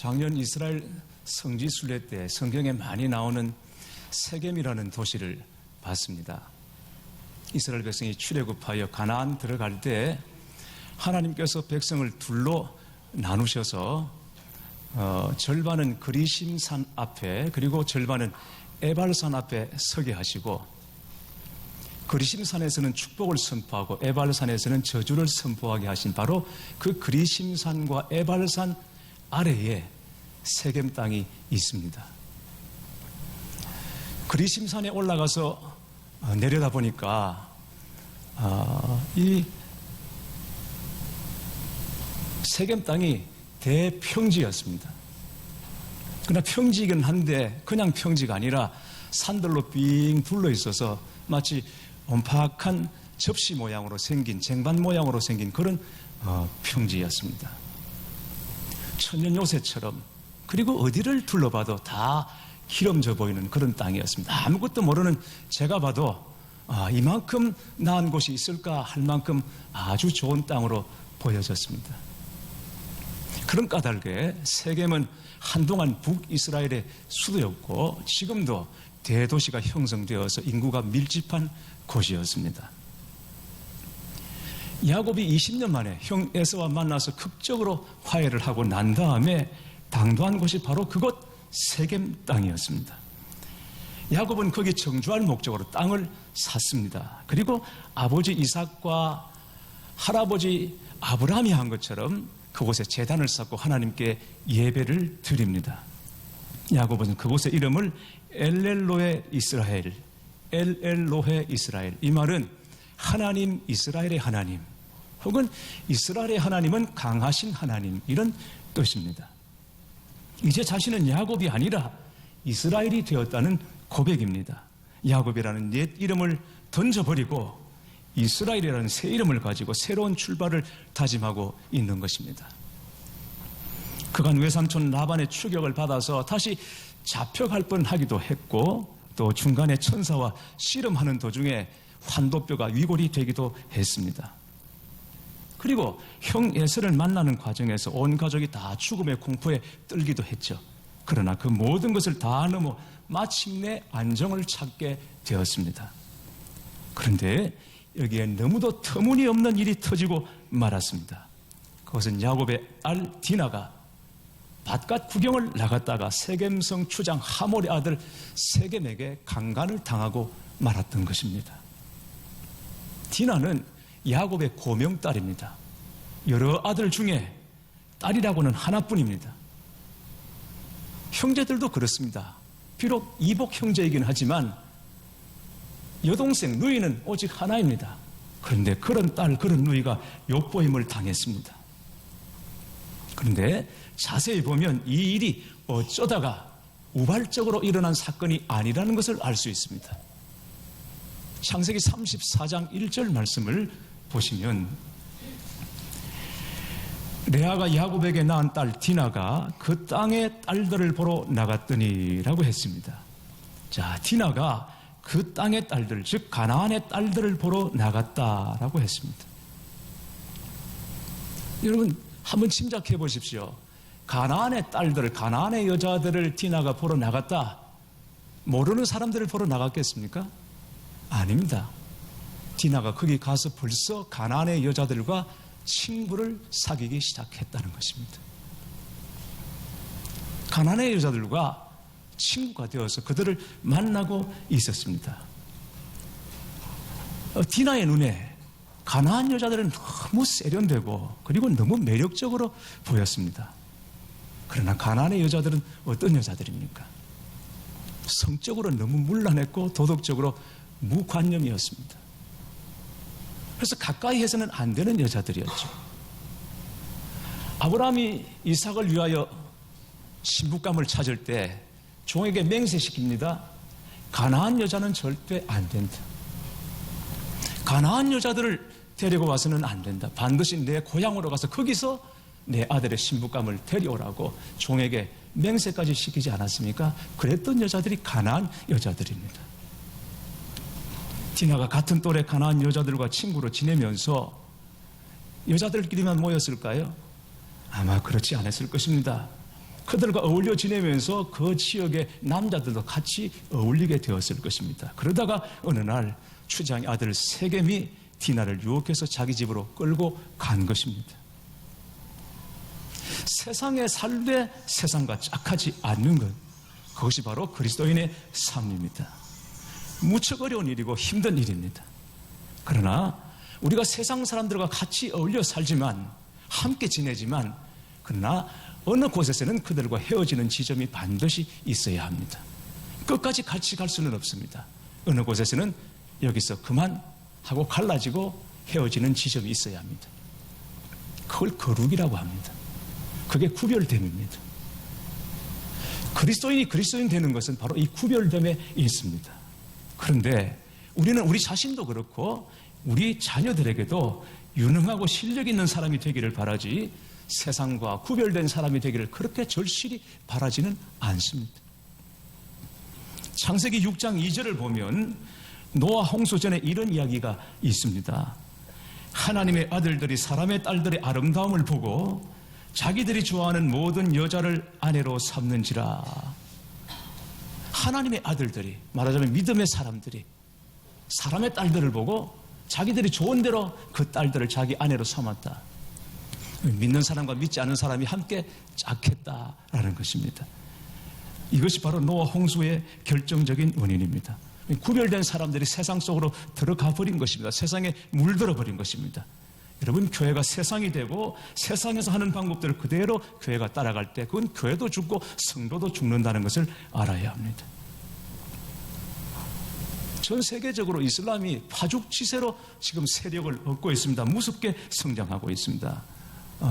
작년 이스라엘 성지 순례 때 성경에 많이 나오는 세겜이라는 도시를 봤습니다. 이스라엘 백성이 출애굽하여 가나안 들어갈 때 하나님께서 백성을 둘로 나누셔서 절반은 그리심산 앞에 그리고 절반은 에발산 앞에 서게 하시고 그리심산에서는 축복을 선포하고 에발산에서는 저주를 선포하게 하신 바로 그 그리심산과 에발산 아래에 세겜 땅이 있습니다. 그리심산에 올라가서 내려다 보니까 이 세겜 땅이 대평지였습니다. 그러나 평지이긴 한데 그냥 평지가 아니라 산들로 빙 둘러 있어서 마치 엄팍한 접시 모양으로 생긴 쟁반 모양으로 생긴 그런 평지였습니다. 천년 요새처럼 그리고 어디를 둘러봐도 다 기름져 보이는 그런 땅이었습니다. 아무것도 모르는 제가 봐도 이만큼 나은 곳이 있을까 할 만큼 아주 좋은 땅으로 보여졌습니다. 그런 까닭에 세겜은 한동안 북이스라엘의 수도였고 지금도 대도시가 형성되어서 인구가 밀집한 곳이었습니다. 야곱이 20년 만에 형 에서와 만나서 극적으로 화해를 하고 난 다음에 당도한 곳이 바로 그곳 세겜 땅이었습니다. 야곱은 거기 정주할 목적으로 땅을 샀습니다. 그리고 아버지 이삭과 할아버지 아브라함이 한 것처럼 그곳에 제단을 쌓고 하나님께 예배를 드립니다. 야곱은 그곳의 이름을 엘엘로헤 이스라엘, 엘엘로헤 이스라엘. 이 말은 하나님, 이스라엘의 하나님, 혹은 이스라엘의 하나님은 강하신 하나님, 이런 뜻입니다. 이제 자신은 야곱이 아니라 이스라엘이 되었다는 고백입니다. 야곱이라는 옛 이름을 던져버리고 이스라엘이라는 새 이름을 가지고 새로운 출발을 다짐하고 있는 것입니다. 그간 외삼촌 라반의 추격을 받아서 다시 잡혀갈 뻔하기도 했고 또 중간에 천사와 씨름하는 도중에 환도뼈가 위골이 되기도 했습니다. 그리고 형 에서를 만나는 과정에서 온 가족이 다 죽음의 공포에 떨기도 했죠. 그러나 그 모든 것을 다 넘어 마침내 안정을 찾게 되었습니다. 그런데 여기에 너무도 터무니없는 일이 터지고 말았습니다. 그것은 야곱의 알 디나가 밭갓 구경을 나갔다가 세겜성 추장 하몰의 아들 세겜에게 강간을 당하고 말았던 것입니다. 디나는 야곱의 고명딸입니다. 여러 아들 중에 딸이라고는 하나뿐입니다. 형제들도 그렇습니다. 비록 이복 형제이긴 하지만 여동생 누이는 오직 하나입니다. 그런데 그런 딸, 그런 누이가 욕보임을 당했습니다. 그런데 자세히 보면 이 일이 어쩌다가 우발적으로 일어난 사건이 아니라는 것을 알 수 있습니다. 창세기 34장 1절 말씀을 보시면 레아가 야곱에게 낳은 딸 디나가 그 땅의 딸들을 보러 나갔더니라고 했습니다. 자, 디나가 그 땅의 딸들, 즉 가나안의 딸들을 보러 나갔다라고 했습니다. 여러분 한번 짐작해 보십시오. 가나안의 딸들, 가나안의 여자들을 디나가 보러 나갔다. 모르는 사람들을 보러 나갔겠습니까? 아닙니다. 디나가 거기 가서 벌써 가나안의 여자들과 친구를 사귀기 시작했다는 것입니다. 가나안의 여자들과 친구가 되어서 그들을 만나고 있었습니다. 디나의 눈에 가나안 여자들은 너무 세련되고 그리고 너무 매력적으로 보였습니다. 그러나 가나안의 여자들은 어떤 여자들입니까? 성적으로 너무 문란했고 도덕적으로 무관념이었습니다. 그래서 가까이 해서는 안 되는 여자들이었죠. 아브라함이 이삭을 위하여 신부감을 찾을 때 종에게 맹세시킵니다. 가나안 여자는 절대 안 된다. 가나안 여자들을 데리고 와서는 안 된다. 반드시 내 고향으로 가서 거기서 내 아들의 신부감을 데려오라고 종에게 맹세까지 시키지 않았습니까? 그랬던 여자들이 가나안 여자들입니다. 디나가 같은 또래 가나안 여자들과 친구로 지내면서 여자들끼리만 모였을까요? 아마 그렇지 않았을 것입니다. 그들과 어울려 지내면서 그 지역의 남자들도 같이 어울리게 되었을 것입니다. 그러다가 어느 날 추장의 아들 세겜이 디나를 유혹해서 자기 집으로 끌고 간 것입니다. 세상에 살되 세상과 짝하지 않는 것, 그것이 바로 그리스도인의 삶입니다. 무척 어려운 일이고 힘든 일입니다. 그러나 우리가 세상 사람들과 같이 어울려 살지만, 함께 지내지만, 그러나 어느 곳에서는 그들과 헤어지는 지점이 반드시 있어야 합니다. 끝까지 같이 갈 수는 없습니다. 어느 곳에서는 여기서 그만 하고 갈라지고 헤어지는 지점이 있어야 합니다. 그걸 거룩이라고 합니다. 그게 구별됨입니다. 그리스도인이 그리스도인 되는 것은 바로 이 구별됨에 있습니다. 그런데 우리는 우리 자신도 그렇고 우리 자녀들에게도 유능하고 실력 있는 사람이 되기를 바라지, 세상과 구별된 사람이 되기를 그렇게 절실히 바라지는 않습니다. 창세기 6장 2절을 보면 노아 홍수 전에 이런 이야기가 있습니다. 하나님의 아들들이 사람의 딸들의 아름다움을 보고 자기들이 좋아하는 모든 여자를 아내로 삼는지라. 하나님의 아들들이, 말하자면 믿음의 사람들이 사람의 딸들을 보고 자기들이 좋은 대로 그 딸들을 자기 아내로 삼았다. 믿는 사람과 믿지 않은 사람이 함께 짝했다라는 것입니다. 이것이 바로 노아 홍수의 결정적인 원인입니다. 구별된 사람들이 세상 속으로 들어가 버린 것입니다. 세상에 물들어 버린 것입니다. 여러분, 교회가 세상이 되고 세상에서 하는 방법들을 그대로 교회가 따라갈 때 그건 교회도 죽고 성도도 죽는다는 것을 알아야 합니다. 전 세계적으로 이슬람이 파죽지세로 지금 세력을 얻고 있습니다. 무섭게 성장하고 있습니다.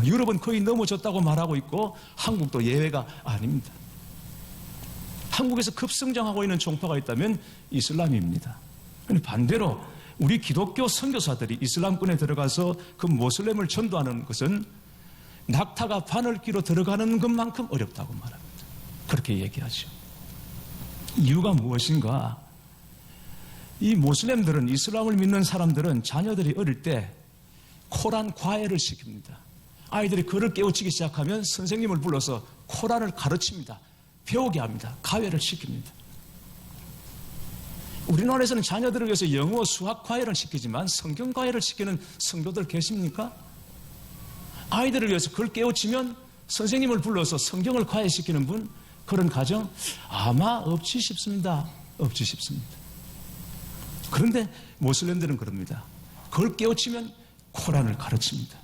유럽은 거의 넘어졌다고 말하고 있고 한국도 예외가 아닙니다. 한국에서 급성장하고 있는 종파가 있다면 이슬람입니다. 반대로 우리 기독교 선교사들이 이슬람권에 들어가서 그 모슬렘을 전도하는 것은 낙타가 바늘귀로 들어가는 것만큼 어렵다고 말합니다. 그렇게 얘기하죠. 이유가 무엇인가? 이 모슬렘들은, 이슬람을 믿는 사람들은 자녀들이 어릴 때 코란 과외를 시킵니다. 아이들이 글을 깨우치기 시작하면 선생님을 불러서 코란을 가르칩니다. 배우게 합니다. 과외를 시킵니다. 우리나라에서는 자녀들을 위해서 영어, 수학 과외를 시키지만 성경 과외를 시키는 성도들 계십니까? 아이들을 위해서 글 깨우치면 선생님을 불러서 성경을 과외시키는 분, 그런 가정 아마 없지 싶습니다. 없지 싶습니다. 그런데 모슬렘들은 그럽니다. 글 깨우치면 코란을 가르칩니다.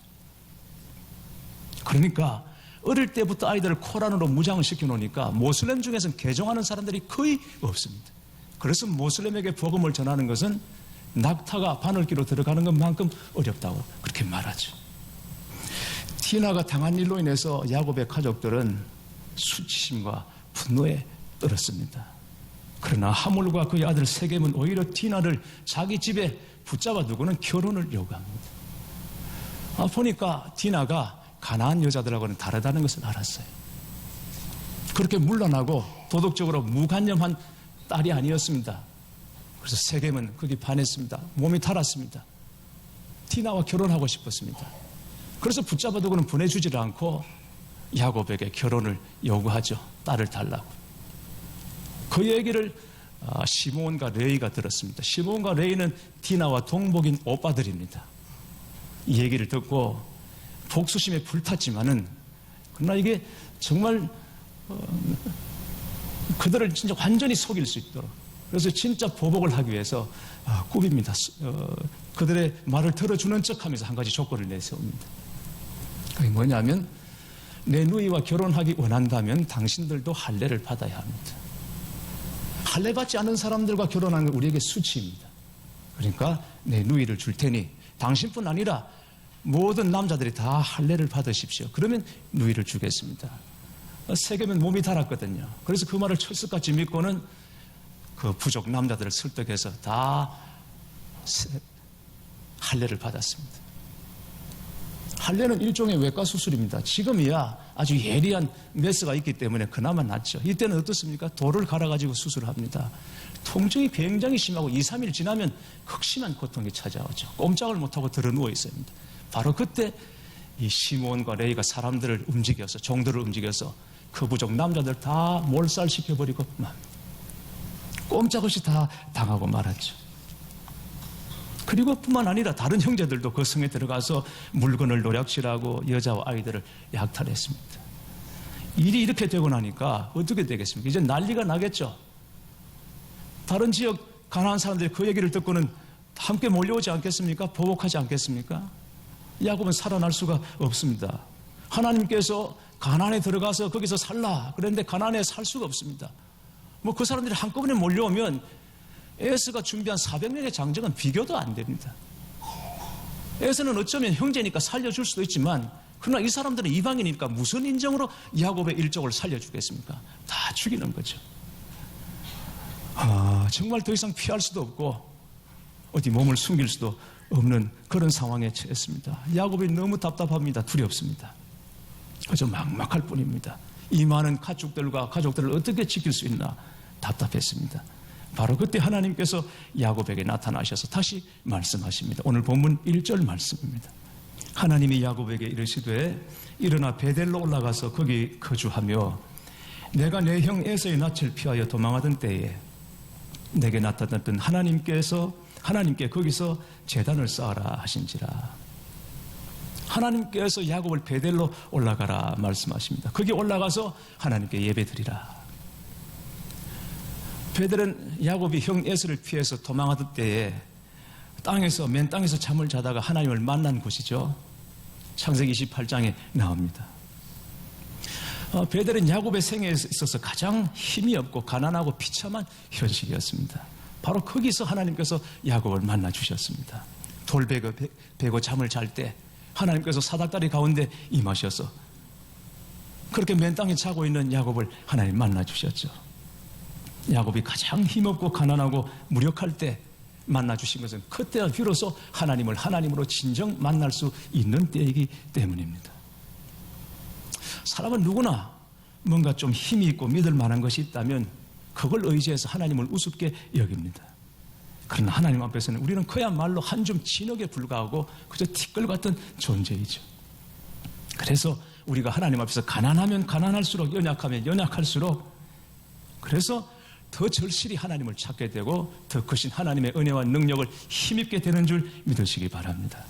그러니까 어릴 때부터 아이들을 코란으로 무장을 시켜놓으니까 모슬렘 중에서는 개종하는 사람들이 거의 없습니다. 그래서 모슬렘에게 복음을 전하는 것은 낙타가 바늘귀로 들어가는 것만큼 어렵다고 그렇게 말하죠. 디나가 당한 일로 인해서 야곱의 가족들은 수치심과 분노에 떨었습니다. 그러나 하몰과 그의 아들 세겜은 오히려 디나를 자기 집에 붙잡아 두고는 결혼을 요구합니다. 보니까 디나가 가나안 여자들하고는 다르다는 것을 알았어요. 그렇게 물러나고 도덕적으로 무관념한 딸이 아니었습니다. 그래서 세겜은 거기 반했습니다. 몸이 달았습니다. 디나와 결혼하고 싶었습니다. 그래서 붙잡아 두고는 보내주지를 않고 야곱에게 결혼을 요구하죠. 딸을 달라고. 그 얘기를 시므온과 레위가 들었습니다. 시므온과 레위는 디나와 동복인 오빠들입니다. 이 얘기를 듣고 복수심에 불탔지만은, 그러나 이게 정말 그들을 진짜 완전히 속일 수 있도록, 그래서 진짜 보복을 하기 위해서 꾸밉니다. 그들의 말을 들어주는 척하면서 한 가지 조건을 내세웁니다. 그게 뭐냐면, 내 누이와 결혼하기 원한다면 당신들도 할례를 받아야 합니다. 할례 받지 않은 사람들과 결혼하는 건 우리에게 수치입니다. 그러니까 내 누이를 줄 테니 당신뿐 아니라 모든 남자들이 다 할례를 받으십시오. 그러면 누이를 주겠습니다. 세겜은 몸이 달았거든요. 그래서 그 말을 철석같이 믿고는 그 부족 남자들을 설득해서 다 할례를 받았습니다. 할례는 일종의 외과 수술입니다. 지금이야 아주 예리한 메스가 있기 때문에 그나마 낫죠. 이때는 어떻습니까? 돌을 갈아가지고 수술을 합니다. 통증이 굉장히 심하고 2, 3일 지나면 극심한 고통이 찾아오죠. 꼼짝을 못하고 들어 누워 있어야 합니다. 바로 그때 이 시므온과 레위가 사람들을 움직여서, 종들을 움직여서 그 부족 남자들 다 몰살시켜버리고 꼼짝없이 다 당하고 말았죠. 그리고 뿐만 아니라 다른 형제들도 그 성에 들어가서 물건을 노략질하고 여자와 아이들을 약탈했습니다. 일이 이렇게 되고 나니까 어떻게 되겠습니까? 이제 난리가 나겠죠. 다른 지역 가난한 사람들이 그 얘기를 듣고는 함께 몰려오지 않겠습니까? 보복하지 않겠습니까? 야곱은 살아날 수가 없습니다. 하나님께서 가나안에 들어가서 거기서 살라 그랬는데 가나안에 살 수가 없습니다. 뭐 그 사람들이 한꺼번에 몰려오면 에스가 준비한 400명의 장정은 비교도 안 됩니다. 에스는 어쩌면 형제니까 살려줄 수도 있지만 그러나 이 사람들은 이방인이니까 무슨 인정으로 야곱의 일족을 살려주겠습니까? 다 죽이는 거죠. 정말 더 이상 피할 수도 없고 어디 몸을 숨길 수도 없는 그런 상황에 처했습니다. 야곱이 너무 답답합니다. 두렵습니다. 그저 막막할 뿐입니다. 이 많은 가족들을 어떻게 지킬 수 있나 답답했습니다. 바로 그때 하나님께서 야곱에게 나타나셔서 다시 말씀하십니다. 오늘 본문 1절 말씀입니다. 하나님이 야곱에게 이르시되 일어나 베델로 올라가서 거기 거주하며 내가 내 형 에서의 낯을 피하여 도망하던 때에 내게 나타났던 하나님께 거기서 제단을 쌓아라 하신지라. 하나님께서 야곱을 베델로 올라가라 말씀하십니다. 거기 올라가서 하나님께 예배드리라. 베델은 야곱이 형 에서를 피해서 도망하던 때에 맨 땅에서 잠을 자다가 하나님을 만난 곳이죠. 창세기 28장에 나옵니다. 베델은 야곱의 생애에 있어서 가장 힘이 없고 가난하고 비참한 현실이었습니다. 바로 거기서 하나님께서 야곱을 만나 주셨습니다. 돌베고 잠을 잘 때 하나님께서 사닥다리 가운데 임하셔서 그렇게 맨 땅에 자고 있는 야곱을 하나님 만나 주셨죠. 야곱이 가장 힘없고 가난하고 무력할 때 만나 주신 것은 그때가 비로소 하나님을 하나님으로 진정 만날 수 있는 때이기 때문입니다. 사람은 누구나 뭔가 좀 힘이 있고 믿을 만한 것이 있다면 그걸 의지해서 하나님을 우습게 여깁니다. 그러나 하나님 앞에서는 우리는 그야말로 한 줌 진흙에 불과하고 그저 티끌 같은 존재이죠. 그래서 우리가 하나님 앞에서 가난하면 가난할수록 연약하면 연약할수록 그래서 더 절실히 하나님을 찾게 되고 더 크신 하나님의 은혜와 능력을 힘입게 되는 줄 믿으시기 바랍니다.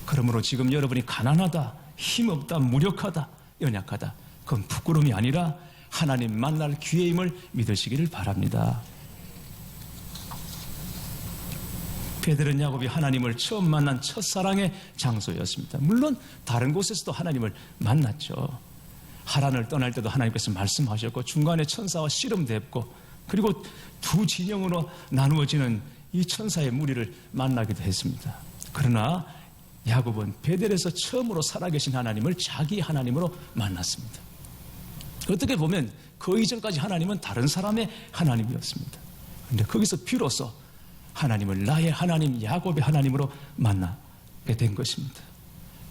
그러므로 지금 여러분이 가난하다, 힘없다, 무력하다, 연약하다 그건 부끄러움이 아니라 하나님 만날 기회임을 믿으시기를 바랍니다. 베델은 야곱이 하나님을 처음 만난 첫사랑의 장소였습니다. 물론 다른 곳에서도 하나님을 만났죠. 하란을 떠날 때도 하나님께서 말씀하셨고 중간에 천사와 씨름됐고 그리고 두 진영으로 나누어지는 이 천사의 무리를 만나기도 했습니다. 그러나 야곱은 베델에서 처음으로 살아계신 하나님을 자기 하나님으로 만났습니다. 어떻게 보면 그 이전까지 하나님은 다른 사람의 하나님이었습니다. 그런데 거기서 비로소 하나님을 나의 하나님 야곱의 하나님으로 만나게 된 것입니다.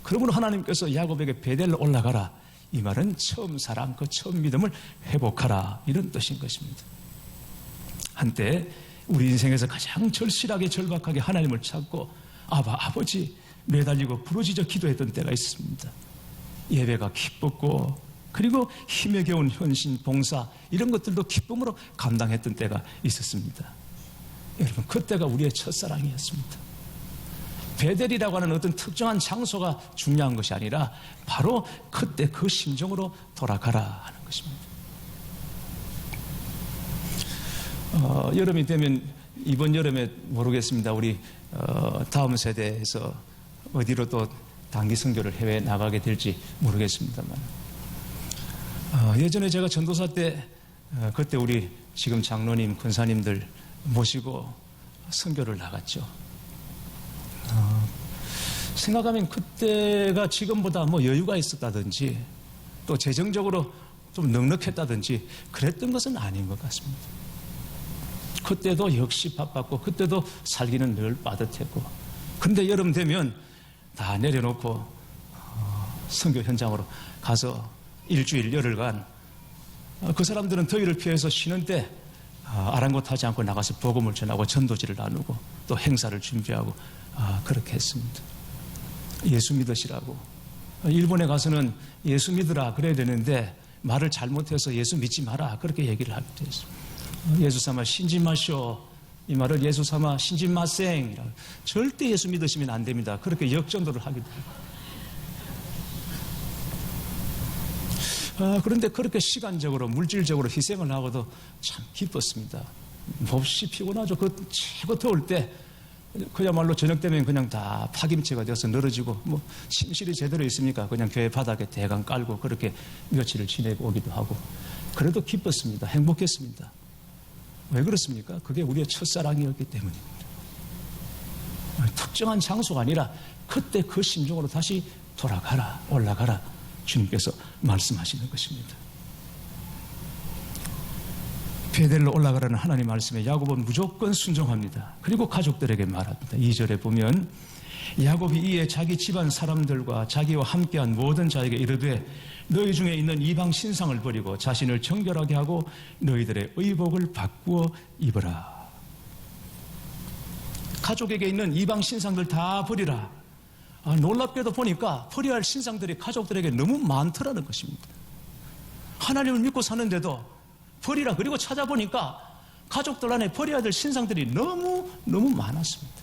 그러므로 하나님께서 야곱에게 베델로 올라가라 이 말은 처음 사랑, 그 처음 믿음을 회복하라 이런 뜻인 것입니다. 한때 우리 인생에서 가장 절실하게 절박하게 하나님을 찾고 아버지 매달리고 부르짖어 기도했던 때가 있습니다. 예배가 기뻤고 그리고 힘에 겨운 헌신, 봉사 이런 것들도 기쁨으로 감당했던 때가 있었습니다. 여러분 그때가 우리의 첫사랑이었습니다. 베델이라고 하는 어떤 특정한 장소가 중요한 것이 아니라 바로 그때 그 심정으로 돌아가라 하는 것입니다. 여름이 되면 이번 여름에 모르겠습니다. 우리 다음 세대에서 어디로 또 단기 선교를 해외에 나가게 될지 모르겠습니다만 예전에 제가 전도사 때 그때 우리 지금 장로님, 권사님들 모시고 선교를 나갔죠. 생각하면 그때가 지금보다 뭐 여유가 있었다든지 또 재정적으로 좀 넉넉했다든지 그랬던 것은 아닌 것 같습니다. 그때도 역시 바빴고 그때도 살기는 늘 빠듯했고 근데 여름 되면 다 내려놓고 선교 현장으로 가서 일주일 열흘간 그 사람들은 더위를 피해서 쉬는 때 아랑곳하지 않고 나가서 복음을 전하고 전도지를 나누고 또 행사를 준비하고 그렇게 했습니다. 예수 믿으시라고 일본에 가서는 예수 믿으라 그래야 되는데 말을 잘못해서 예수 믿지 마라 그렇게 얘기를 하기도 했어요. 예수 삼아 신지 마시오. 이 말을 예수 삼아 신지 마생. 절대 예수 믿으시면 안 됩니다. 그렇게 역전도를 하기도 해요. 그런데 그렇게 시간적으로 물질적으로 희생을 하고도 참 기뻤습니다. 몹시 피곤하죠. 그 최고 더울 때 그야말로 저녁 되면 그냥 다 파김치가 되어서 늘어지고 뭐 침실이 제대로 있습니까? 그냥 교회 바닥에 대강 깔고 그렇게 며칠을 지내고 오기도 하고 그래도 기뻤습니다. 행복했습니다. 왜 그렇습니까? 그게 우리의 첫사랑이었기 때문입니다. 특정한 장소가 아니라 그때 그 심정으로 다시 돌아가라, 올라가라 주님께서 말씀하시는 것입니다. 베델로 올라가라는 하나님 말씀에 야곱은 무조건 순종합니다. 그리고 가족들에게 말합니다. 2절에 보면 야곱이 이에 자기 집안 사람들과 자기와 함께한 모든 자에게 이르되 너희 중에 있는 이방 신상을 버리고 자신을 정결하게 하고 너희들의 의복을 바꾸어 입어라. 가족에게 있는 이방 신상들 다 버리라. 놀랍게도 보니까 버려야 할 신상들이 가족들에게 너무 많더라는 것입니다. 하나님을 믿고 사는데도 버리라. 그리고 찾아보니까 가족들 안에 버려야 될 신상들이 너무 많았습니다.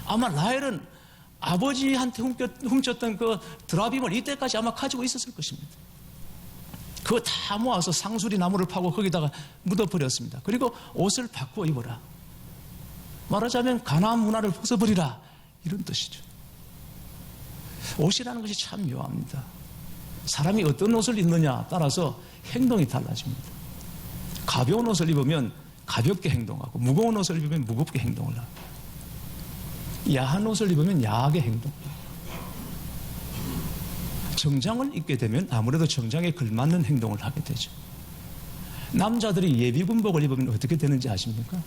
아마 라헬은 아버지한테 훔쳤던 그 드라빔을 이때까지 아마 가지고 있었을 것입니다. 그거 다 모아서 상수리 나무를 파고 거기다가 묻어버렸습니다. 그리고 옷을 바꾸어 입어라. 말하자면 가나안 문화를 벗어버리라. 이런 뜻이죠. 옷이라는 것이 참 묘합니다. 사람이 어떤 옷을 입느냐 따라서 행동이 달라집니다. 가벼운 옷을 입으면 가볍게 행동하고 무거운 옷을 입으면 무겁게 행동을 하고 야한 옷을 입으면 야하게 행동해요. 정장을 입게 되면 아무래도 정장에 걸맞는 행동을 하게 되죠. 남자들이 예비군복을 입으면 어떻게 되는지 아십니까?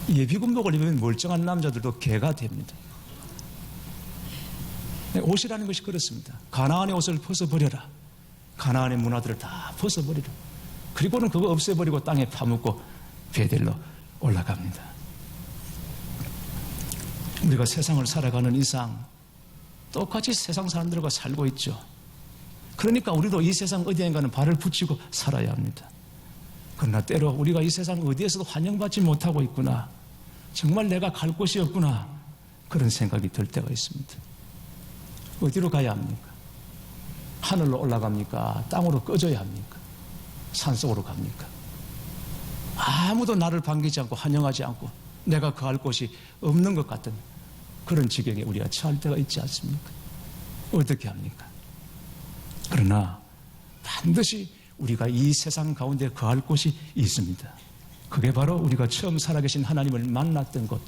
예비군복을 입으면 멀쩡한 남자들도 개가 됩니다. 옷이라는 것이 그렇습니다. 가나안의 옷을 벗어버려라. 가나안의 문화들을 다 벗어버리라. 그리고는 그거 없애버리고 땅에 파묻고 베델로 올라갑니다. 우리가 세상을 살아가는 이상 똑같이 세상 사람들과 살고 있죠. 그러니까 우리도 이 세상 어디엔가는 발을 붙이고 살아야 합니다. 그러나 때로 우리가 이 세상 어디에서도 환영받지 못하고 있구나. 정말 내가 갈 곳이 없구나. 그런 생각이 들 때가 있습니다. 어디로 가야 합니까? 하늘로 올라갑니까? 땅으로 꺼져야 합니까? 산속으로 갑니까? 아무도 나를 반기지 않고 환영하지 않고 내가 거할 곳이 없는 것 같은 그런 지경에 우리가 처할 때가 있지 않습니까? 어떻게 합니까? 그러나 반드시 우리가 이 세상 가운데 거할 곳이 있습니다. 그게 바로 우리가 처음 살아계신 하나님을 만났던 곳,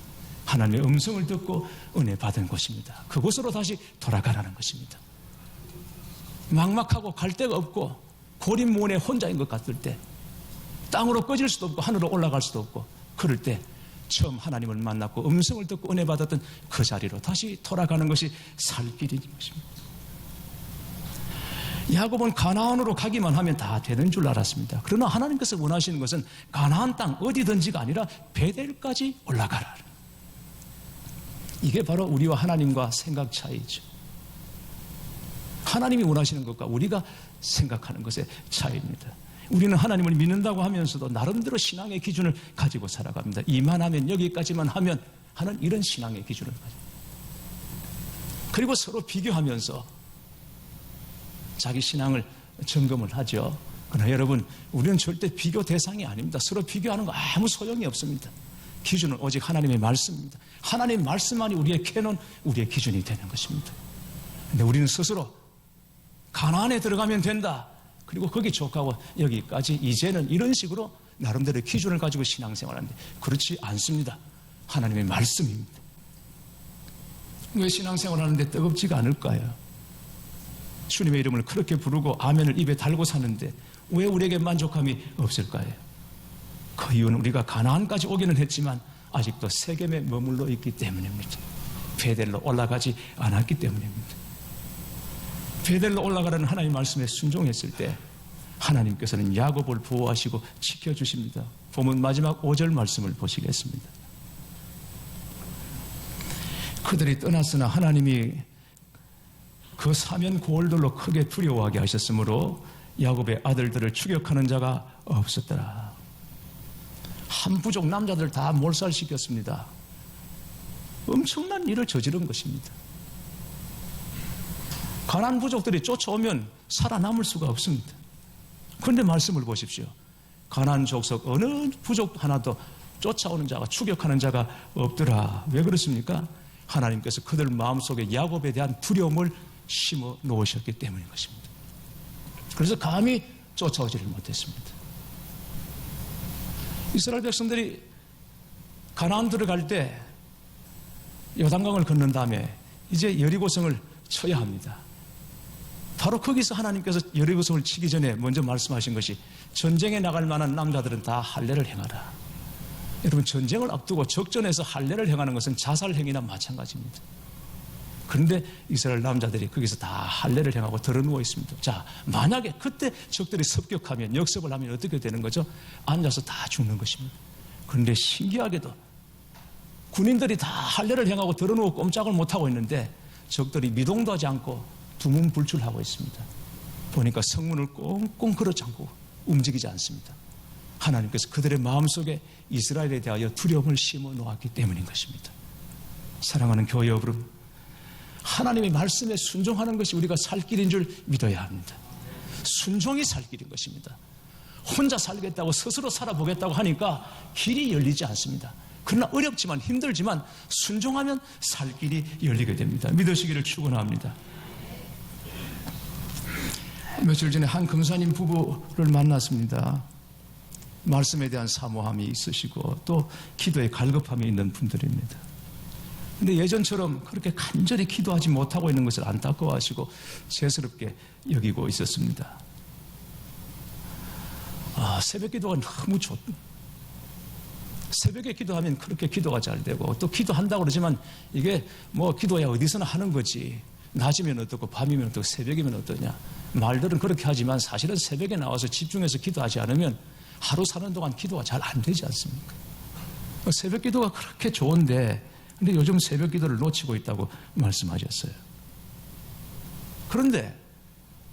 하나님의 음성을 듣고 은혜 받은 곳입니다. 그곳으로 다시 돌아가라는 것입니다. 막막하고 갈 데가 없고 고립문에 혼자인 것 같을 때, 땅으로 꺼질 수도 없고 하늘로 올라갈 수도 없고, 그럴 때 처음 하나님을 만났고 음성을 듣고 은혜 받았던 그 자리로 다시 돌아가는 것이 살 길인 것입니다. 야곱은 가나안으로 가기만 하면 다 되는 줄 알았습니다. 그러나 하나님께서 원하시는 것은 가나안 땅 어디든지가 아니라 베델까지 올라가라. 이게 바로 우리와 하나님과 생각 차이죠. 하나님이 원하시는 것과 우리가 생각하는 것의 차이입니다. 우리는 하나님을 믿는다고 하면서도 나름대로 신앙의 기준을 가지고 살아갑니다. 이만하면 여기까지만 하면 하는 이런 신앙의 기준을 가지고, 그리고 서로 비교하면서 자기 신앙을 점검을 하죠. 그러나 여러분, 우리는 절대 비교 대상이 아닙니다. 서로 비교하는 거 아무 소용이 없습니다. 기준은 오직 하나님의 말씀입니다. 하나님의 말씀만이 우리의 캐논, 우리의 기준이 되는 것입니다. 그런데 우리는 스스로 가나안에 들어가면 된다, 그리고 거기 족하고 여기까지, 이제는 이런 식으로 나름대로 기준을 가지고 신앙생활하는데 그렇지 않습니다. 하나님의 말씀입니다. 왜 신앙생활하는데 뜨겁지가 않을까요? 주님의 이름을 그렇게 부르고 아멘을 입에 달고 사는데 왜 우리에게 만족함이 없을까요? 그 이유는 우리가 가나안까지 오기는 했지만 아직도 세겜에 머물러 있기 때문입니다. 베델로 올라가지 않았기 때문입니다. 베델로 올라가라는 하나님의 말씀에 순종했을 때 하나님께서는 야곱을 보호하시고 지켜주십니다. 본문 마지막 5절 말씀을 보시겠습니다. 그들이 떠났으나 하나님이 그 사면 고을들로 크게 두려워하게 하셨으므로 야곱의 아들들을 추격하는 자가 없었더라. 한 부족 남자들 다 몰살시켰습니다. 엄청난 일을 저지른 것입니다. 가나안 부족들이 쫓아오면 살아남을 수가 없습니다. 그런데 말씀을 보십시오. 가나안 족속 어느 부족 하나도 쫓아오는 자가, 추격하는 자가 없더라. 왜 그렇습니까? 하나님께서 그들 마음속에 야곱에 대한 두려움을 심어 놓으셨기 때문인 것입니다. 그래서 감히 쫓아오지를 못했습니다. 이스라엘 백성들이 가나안 들어갈 때 요단강을 건넌 다음에 이제 여리고성을 쳐야 합니다. 바로 거기서 하나님께서 여리고성을 치기 전에 먼저 말씀하신 것이 전쟁에 나갈 만한 남자들은 다 할례를 행하라. 여러분, 전쟁을 앞두고 적전에서 할례를 행하는 것은 자살 행위나 마찬가지입니다. 그런데 이스라엘 남자들이 거기서 다 할례를 행하고 드러누워 있습니다. 자, 만약에 그때 적들이 습격하면, 역습을 하면 어떻게 되는 거죠? 앉아서 다 죽는 것입니다. 그런데 신기하게도 군인들이 다 할례를 행하고 드러누워 꼼짝을 못하고 있는데 적들이 미동도 하지 않고 두문불출하고 있습니다. 보니까 성문을 꽁꽁 걸어 잠그고 움직이지 않습니다. 하나님께서 그들의 마음속에 이스라엘에 대하여 두려움을 심어 놓았기 때문인 것입니다. 사랑하는 교회 여러분, 하나님의 말씀에 순종하는 것이 우리가 살 길인 줄 믿어야 합니다. 순종이 살 길인 것입니다. 혼자 살겠다고, 스스로 살아보겠다고 하니까 길이 열리지 않습니다. 그러나 어렵지만 힘들지만 순종하면 살 길이 열리게 됩니다. 믿으시기를 축원합니다. 며칠 전에 한 금사님 부부를 만났습니다. 말씀에 대한 사모함이 있으시고 또 기도에 갈급함이 있는 분들입니다. 근데 예전처럼 그렇게 간절히 기도하지 못하고 있는 것을 안타까워하시고 죄스럽게 여기고 있었습니다. 새벽 기도가 너무 새벽에 기도하면 그렇게 기도가 잘 되고 또 기도한다고 그러지만 이게 뭐 기도야 어디서나 하는 거지. 낮이면 어떻고 밤이면 어떻고 새벽이면 어떠냐. 말들은 그렇게 하지만 사실은 새벽에 나와서 집중해서 기도하지 않으면 하루 사는 동안 기도가 잘 안 되지 않습니까? 새벽 기도가 그렇게 좋은데 근데 요즘 새벽 기도를 놓치고 있다고 말씀하셨어요. 그런데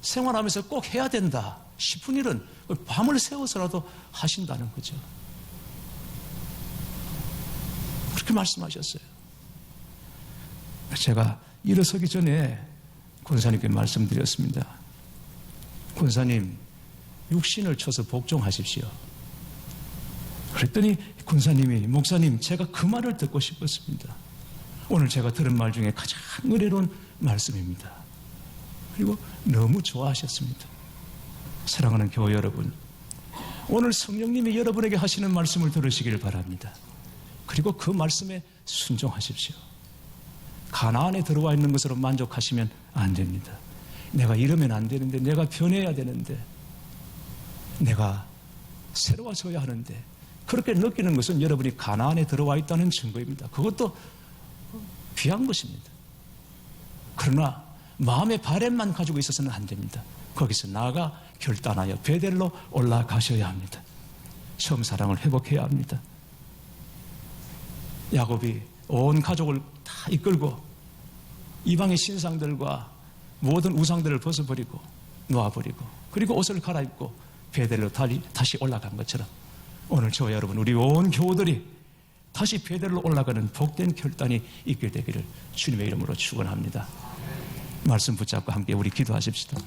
생활하면서 꼭 해야 된다 싶은 일은 밤을 새워서라도 하신다는 거죠. 그렇게 말씀하셨어요. 제가 일어서기 전에 권사님께 말씀드렸습니다. 권사님, 육신을 쳐서 복종하십시오. 그랬더니 권사님이, 목사님, 제가 그 말을 듣고 싶었습니다. 오늘 제가 들은 말 중에 가장 은혜로운 말씀입니다. 그리고 너무 좋아하셨습니다. 사랑하는 교회 여러분, 오늘 성령님이 여러분에게 하시는 말씀을 들으시길 바랍니다. 그리고 그 말씀에 순종하십시오. 가나안에 들어와 있는 것으로 만족하시면 안 됩니다. 내가 이러면 안 되는데, 내가 변해야 되는데, 내가 새로워져야 하는데, 그렇게 느끼는 것은 여러분이 가나안에 들어와 있다는 증거입니다. 그것도 귀한 것입니다. 그러나 마음의 바램만 가지고 있어서는 안 됩니다. 거기서 나아가 결단하여 베델로 올라가셔야 합니다. 처음 사랑을 회복해야 합니다. 야곱이 온 가족을 다 이끌고 이방의 신상들과 모든 우상들을 벗어버리고 놓아버리고 그리고 옷을 갈아입고 베델로 다시 올라간 것처럼 오늘 저와 여러분, 우리 온 교우들이 다시 베델로 올라가는 복된 결단이 있게 되기를 주님의 이름으로 축원합니다. 말씀 붙잡고 함께 우리 기도하십시다.